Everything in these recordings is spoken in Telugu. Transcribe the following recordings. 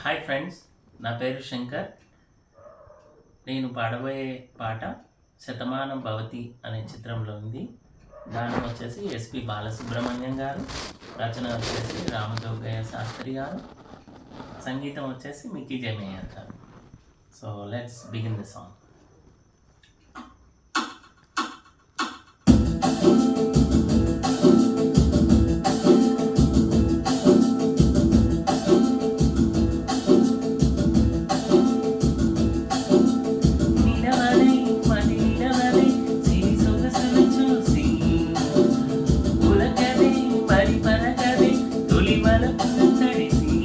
హాయ్ ఫ్రెండ్స్, నా పేరు శంకర్. నేను పాడబోయే పాట శతమానం భవతి అనే చిత్రంలో ఉంది. గానం వచ్చేసి ఎస్పి బాలసుబ్రహ్మణ్యం గారు, రచన వచ్చేసి రామజోగయ్య శాస్త్రి గారు, సంగీతం వచ్చేసి మిక్కీ జమేయర్ గారు. So let's begin the song. నిలవదే మది నిలవదే సిరి సొగసులు చూసి ఉలకదే మరి పలకదే తొలి వలపులను తడిసి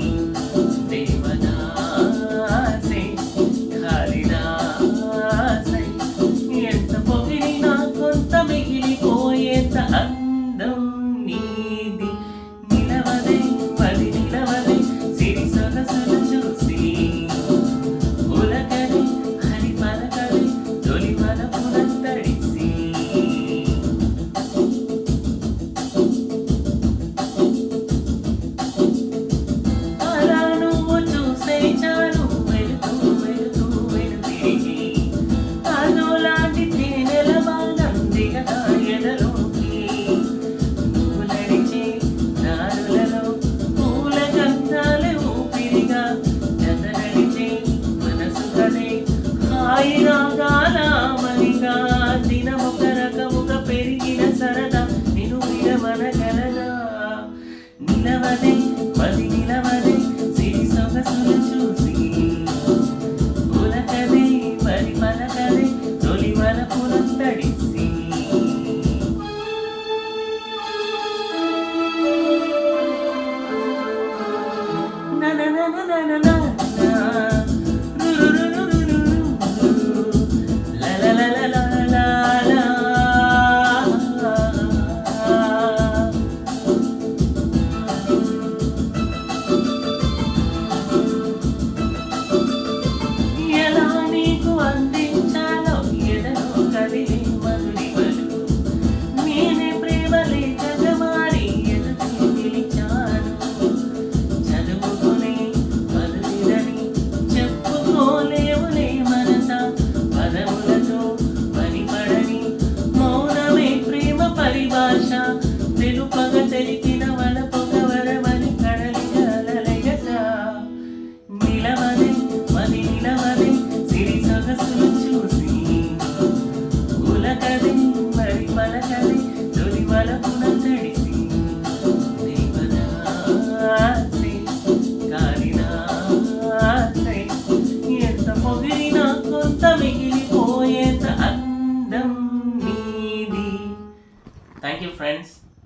తెలుపగ తెలికిన వల పొగవరమని కడలిగలయట నిలవదే మది నిలవదే సిరి సొగసులు చూసి ఉలకదే మరి పలకదే తొలి వలపున తడిసి దేవదాసే కాలినాసే ఎంత పొగిడినా కొంత మిగిలిపోయేంత అందం నీది. Thank you friends.